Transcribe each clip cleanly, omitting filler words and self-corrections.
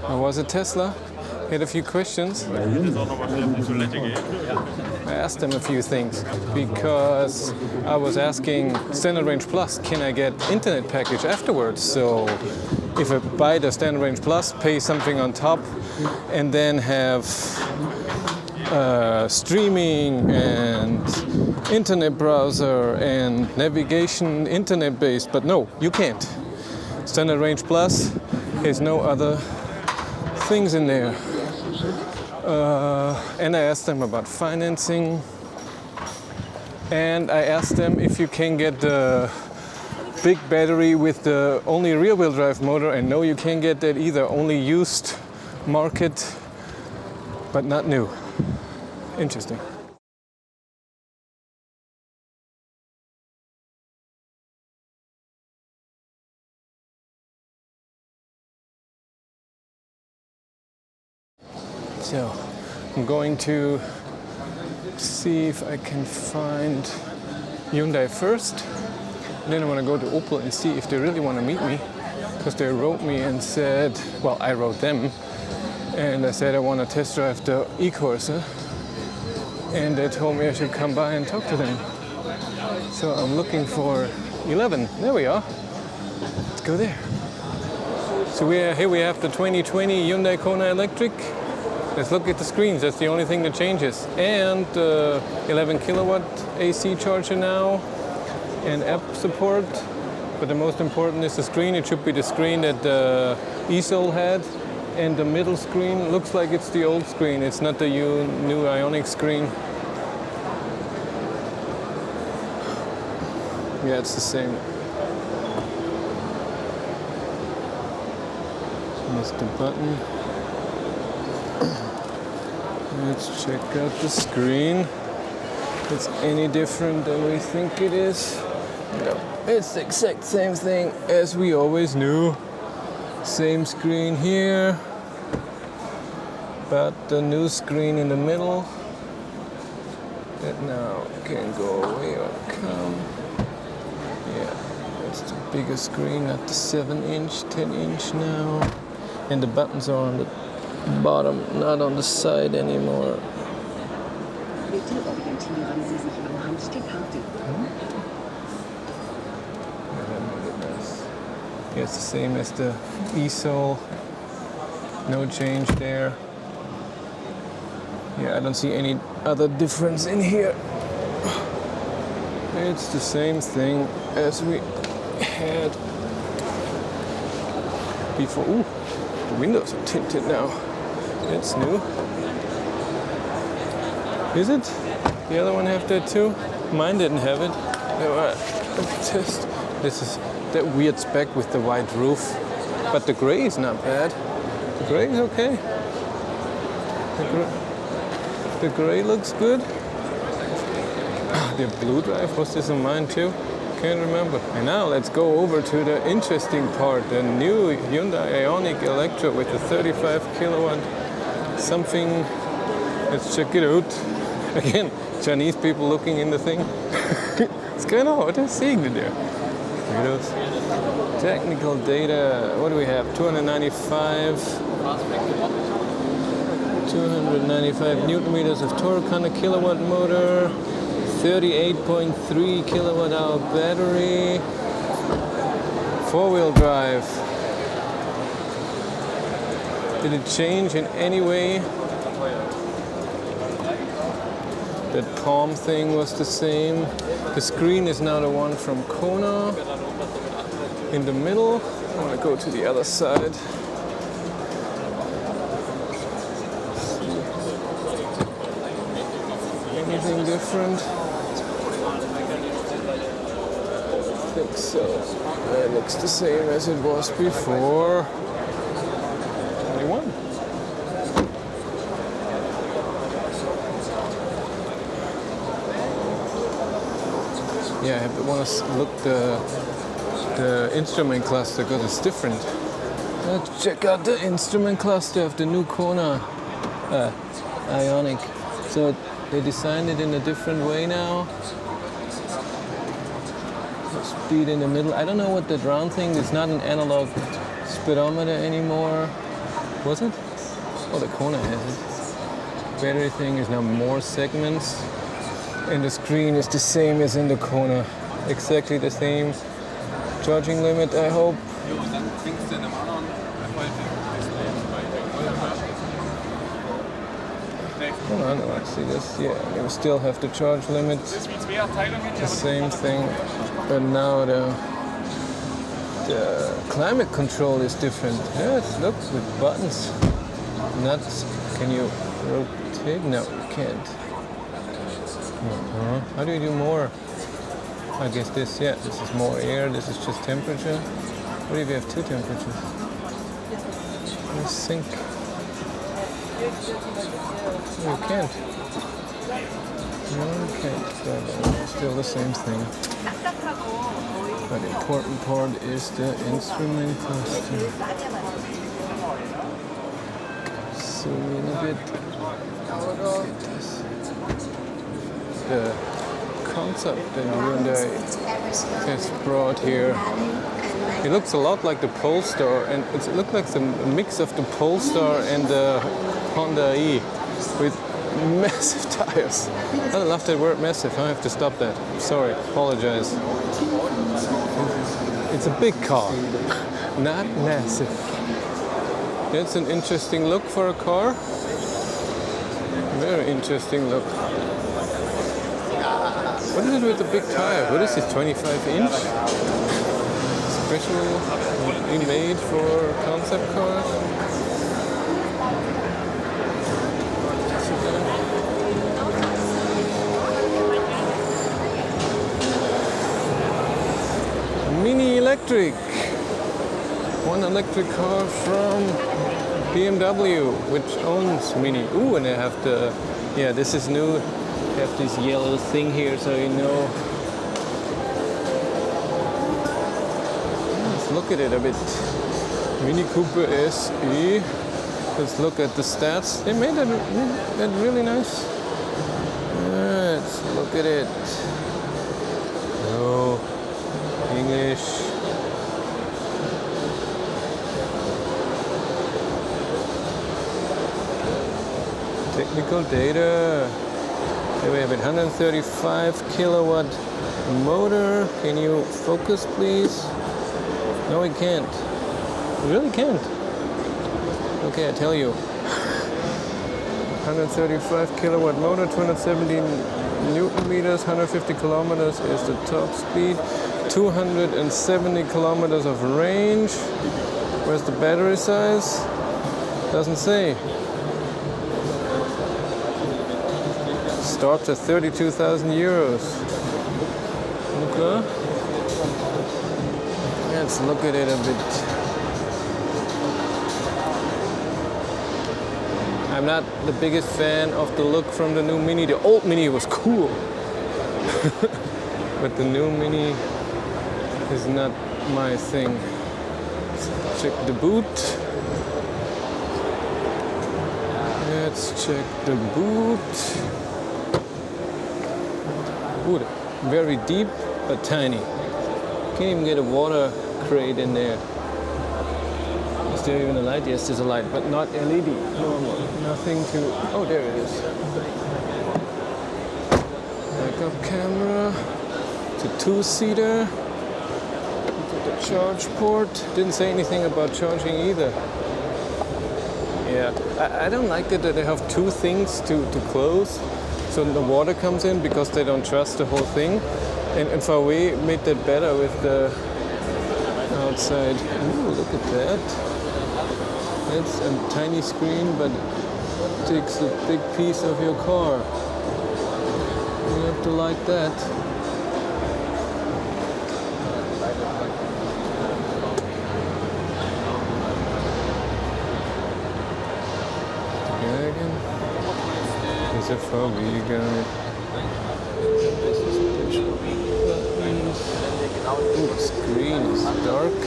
I was a Tesla. Had a few questions. I asked them a few things because I was asking Standard Range Plus, can I get internet package afterwards? So if I buy the Standard Range Plus, pay something on top, and then have streaming and internet browser and navigation internet based, but no, you can't. Standard Range Plus has no other things in there. And I asked them about financing, and I asked them if you can get the big battery with the only rear-wheel drive motor, and no, you can't get that either, only used market, but not new. Interesting. So I'm going to see if I can find Hyundai first. Then I want to go to Opel and see if they really want to meet me, because they wrote me and said, well, I wrote them, and I said I want to test drive the e-corsa, and they told me I should come by and talk to them. So I'm looking for 11. There we are. Let's go there. So here we have the 2020 Hyundai Kona electric. Let's look at the screens, that's the only thing that changes. And 11 kilowatt AC charger now, and app support. But the most important is the screen. It should be the screen that the eSoul had. And the middle screen looks like it's the old screen. It's not the new Ionic screen. Yeah, it's the same. Here's the button. Let's check out the screen. If it's any different than we think it is. No, it's the exact same thing as we always knew. Same screen here, but the new screen in the middle that now can go away or come. Yeah, that's the bigger screen, not the 7-inch, 10-inch now. And the buttons are on the bottom, not on the side anymore. Yeah, it's the same as the eSoul. No change there. Yeah, I don't see any other difference in here. It's the same thing as we had before. Ooh, the windows are tinted now. It's new. Is it? The other one have that too? Mine didn't have it. Test. This is that weird spec with the white roof, but the gray is not bad. The gray is okay. The gray looks good. The blue drive, was this in mine too? Can't remember. And now let's go over to the interesting part, the new Hyundai Ioniq Electra with the 35 kilowatt something. Let's check it out. Again, Chinese people looking in the thing. It's kind of hard to see it there. Technical data, what do we have? 295 Newton meters of torque on a kilowatt motor, 38.3 kilowatt hour battery, 4-wheel drive. Did it change in any way? That palm thing was the same. The screen is now the one from Kona. In the middle, I want to go to the other side. Anything different? I think so. It looks the same as it was before. 21. Yeah, I want to look the instrument cluster because it's different. Let's check out the instrument cluster of the new Kona Ioniq. So they designed it in a different way now. The speed in the middle. I don't know what that round thing is. Not an analog speedometer anymore. Was it? Oh, the Kona has it. Battery thing is now more segments. And the screen is the same as in the Kona. Exactly the same. Charging limit, I hope. Hold on, let's see this. Yeah, you still have the charge limit. The same thing. But now the climate control is different. Yes, look, with buttons. Nuts. Can you rotate? No, you can't. How do you do more? I guess this, yeah, this is more air, this is just temperature. What if you have two temperatures? Let's think. No, you can't. No, you can't. Still the same thing. But the important part is the instrument cluster. Zoom in a bit. Look at this. The concept that Hyundai has brought here. It looks a lot like the Polestar, and it looks like a mix of the Polestar and the Honda E with massive tires. I love that word massive. I have to stop that. Sorry, apologize. It's a big car, not massive. That's an interesting look for a car. Very interesting look. What is it with the big tire? What is this, 25-inch? Specially made for concept cars? Mini electric. One electric car from BMW, which owns Mini. Ooh, and they have the, yeah, this is new. They have this yellow thing here, so you know. Let's look at it a bit. Mini Cooper SE. Let's look at the stats. They made that really nice. Let's look at it. Oh, English. Technical data. Here we have it, 135 kilowatt motor. Can you focus, please? No, we can't. We really can't. Okay, I tell you. 135 kilowatt motor, 270 Newton meters, 150 kilometers is the top speed, 270 kilometers of range. Where's the battery size? Doesn't say. Starts at 32,000 euros. Okay. Let's look at it a bit. I'm not the biggest fan of the look from the new Mini. The old Mini was cool. But the new Mini is not my thing. Let's check the boot. Let's check the boot. Ooh, very deep but tiny. Can't even get a water crate in there. Is there even a light? Yes, there's a light, but not LED. Normal. Nothing to. Oh, there it is. Backup camera. It's a two-seater. The charge port. Didn't say anything about charging either. Yeah, I don't like that they have two things to close. So the water comes in because they don't trust the whole thing. And VW made that better with the outside. Ooh, look at that. It's a tiny screen, but it takes a big piece of your car. You have to like that. Is a VW guy. Ooh, the screen is dark.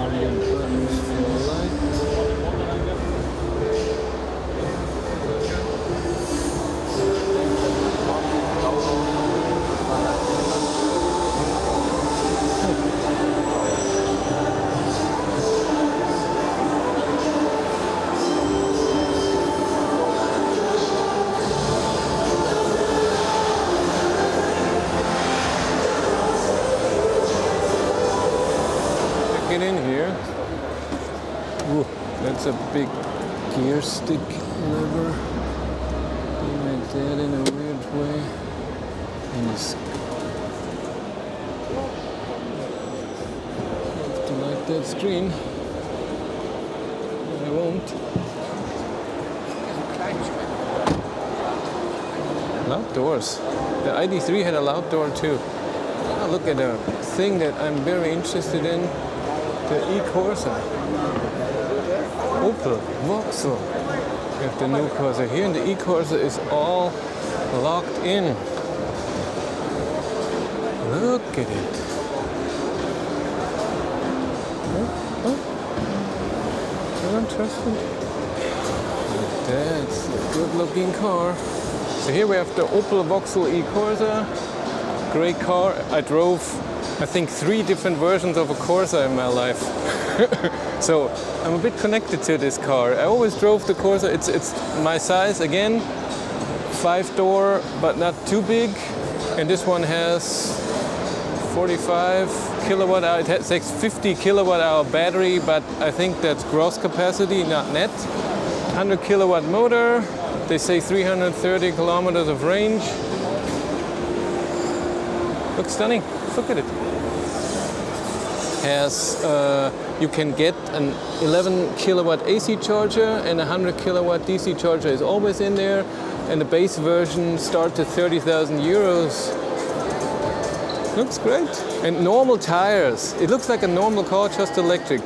Million buttons for light. it in here. Ooh, that's a big gear stick lever. Like that in a weird way. And it's have to like that screen. I won't. Loud doors. The ID3 had a loud door too. Oh, look at a thing that I'm very interested in. The e-corsa. Opel Vauxhall. We have the new Corsa here, and the e-corsa is all locked in. Look at it. You're interested? That's a good-looking car. So here we have the Opel Vauxhall e-corsa. Great car. I drove, I think, 3 different versions of a Corsa in my life. So I'm a bit connected to this car. I always drove the Corsa. It's my size again, 5-door, but not too big. And this one has 45 kilowatt hour. It has 50 kilowatt hour battery, but I think that's gross capacity, not net. 100 kilowatt motor. They say 330 kilometers of range. Looks stunning. Look at it. Has you can get an 11 kilowatt AC charger, and a 100 kilowatt DC charger is always in there. And the base version starts at 30,000 euros. Looks great. And normal tires. It looks like a normal car, just electric.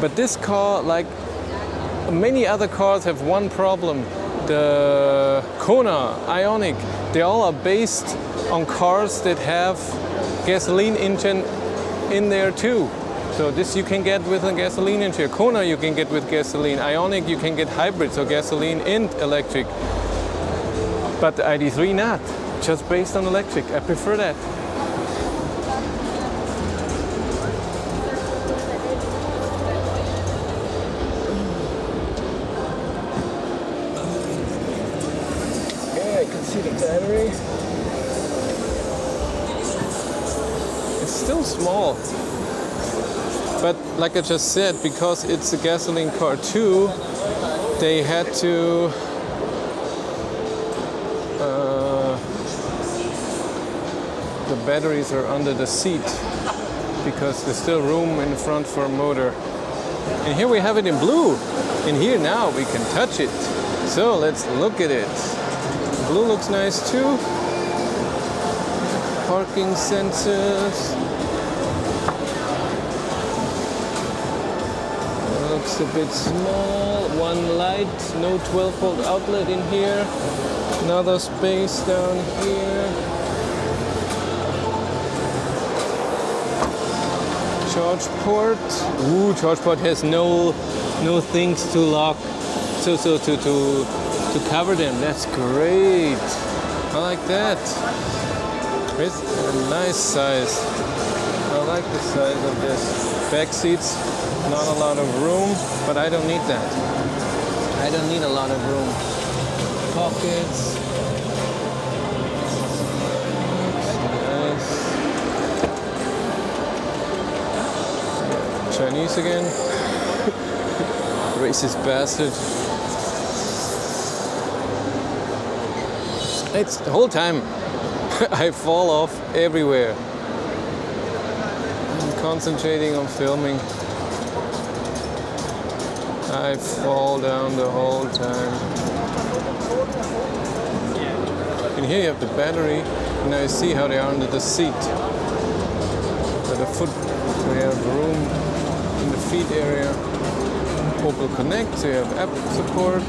But this car, like many other cars, have one problem. The Kona, Ioniq, they all are based on cars that have gasoline engine in there too. So this you can get with a gasoline engine. Kona you can get with gasoline. Ioniq you can get hybrid, so gasoline and electric. But the ID3 not, just based on electric. I prefer that. Okay, I can see the battery. It's still small. But like I just said, because it's a gasoline car too, they had to the batteries are under the seat because there's still room in front for a motor. And here we have it in blue. And here now we can touch it. So let's look at it. Blue looks nice too. Parking sensors. Looks a bit small. One light, no 12-volt outlet in here. Another space down here. Charge port. Ooh, charge port has no things to lock, so to cover them. That's great. I like that. It's a nice size. I like the size of this. Back seats, not a lot of room, but I don't need that. I don't need a lot of room. Pockets. Nice. Chinese again. Racist bastard. It's the whole time I fall off everywhere. I'm concentrating on filming. I fall down the whole time. And here you have the battery. And now you see how they are under the seat. By the foot, we have room in the feet area. Opel Connect, so you have app support.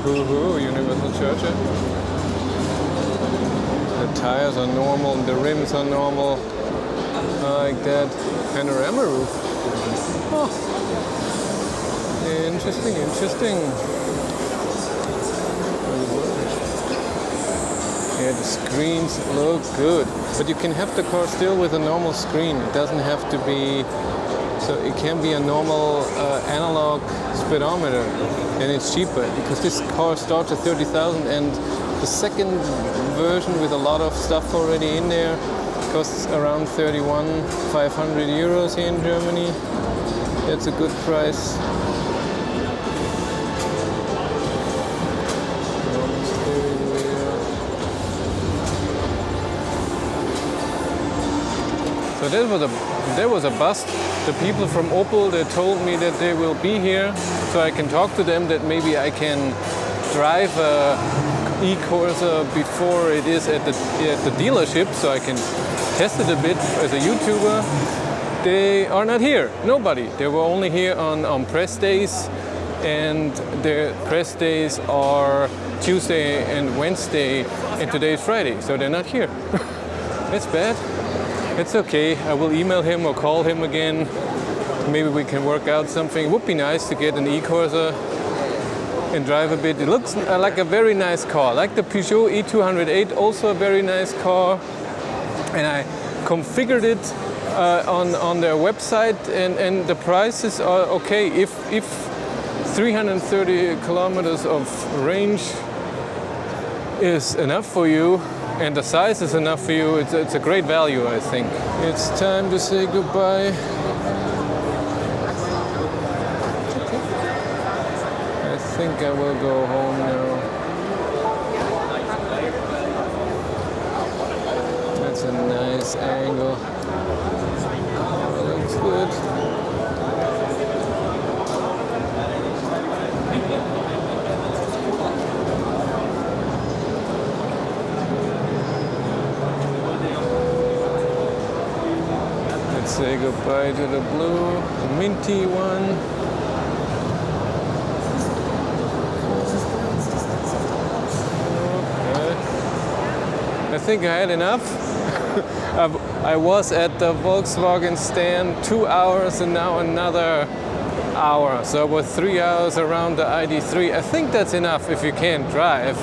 Universal charger. The tires are normal, the rims are normal. Like that. Panorama roof. Oh. Interesting, interesting. Yeah, the screens look good. But you can have the car still with a normal screen. It doesn't have to be So it can be a normal analog speedometer, and it's cheaper because this car starts at 30,000, and the second version with a lot of stuff already in there costs around 31,500 euros here in Germany. That's a good price. So that was a bust. The people from Opel, they told me that they will be here, so I can talk to them, that maybe I can drive a e-corsa before it is at the dealership, so I can test it a bit as a YouTuber. They are not here, nobody. They were only here on press days, and their press days are Tuesday and Wednesday, and today is Friday, so they're not here. That's bad. It's okay, I will email him or call him again. Maybe we can work out something. It would be nice to get an e-corsa and drive a bit. It looks like a very nice car. Like the Peugeot E208, also a very nice car. And I configured it on their website, and the prices are okay. If 330 kilometers of range is enough for you, and the size is enough for you, it's a great value, I think. It's time to say goodbye. I think I will go home now. That's a nice angle. Looks good. Say goodbye to the blue, the minty one. Okay. I think I had enough. I was at the Volkswagen stand 2 hours and now another hour. So it was 3 hours around the ID.3. I think that's enough if you can't drive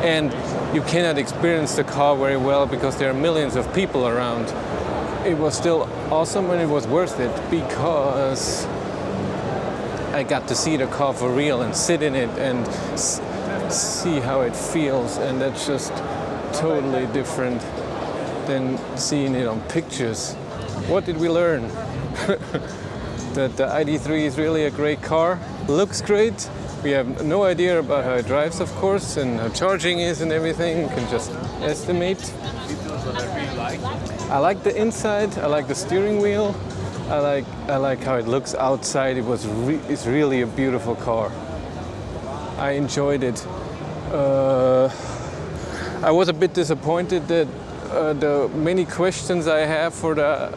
and you cannot experience the car very well because there are millions of people around. It was still awesome, and it was worth it because I got to see the car for real and sit in it and see how it feels, and that's just totally different than seeing it on pictures. What did we learn? That the ID.3 is really a great car, looks great. We have no idea about how it drives, of course, and how charging is and everything. You can just estimate. I like the inside. I like the steering wheel. I like how it looks outside. It's really a beautiful car. I enjoyed it. I was a bit disappointed that the many questions I have for the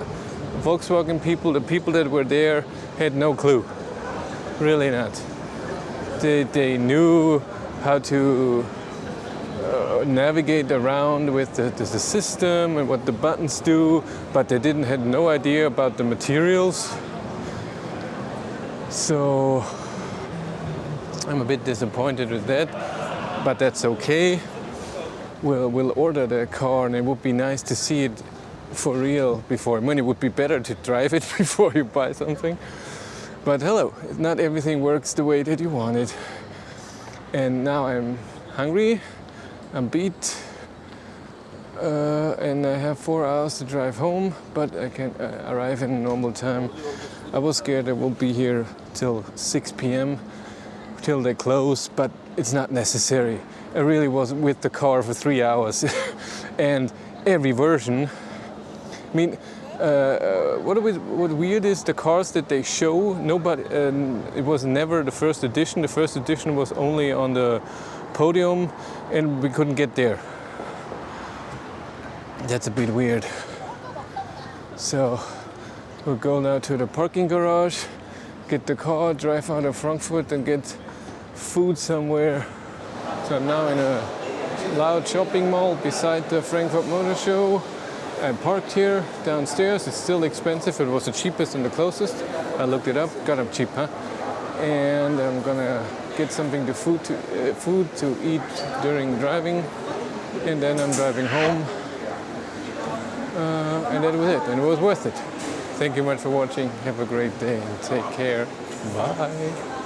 Volkswagen people, the people that were there, had no clue. Really not. They knew how to navigate around with the system and what the buttons do, but they had no idea about the materials. So I'm a bit disappointed with that, but that's okay. We'll order the car, and it would be nice to see it for real before. I mean, it would be better to drive it before you buy something. But hello, not everything works the way that you want it. And now I'm hungry. I'm beat, and I have 4 hours to drive home, but I can arrive in normal time. I was scared I won't be here till 6 p.m. till they close, but it's not necessary. I really was with the car for 3 hours, and every version. I mean, what weird is the cars that they show. Nobody. It was never the first edition. The first edition was only on the podium, and we couldn't get there. That's a bit weird. So we'll go now to the parking garage, get the car, drive out of Frankfurt, and get food somewhere. So I'm now in a loud shopping mall beside the Frankfurt Motor Show. I parked here downstairs. It's still expensive. It was the cheapest and the closest. I looked it up. Got up cheap, huh? And I'm gonna get something to food to eat during driving, and then I'm driving home. And that was it. And it was worth it. Thank you much for watching. Have a great day and take care. Bye.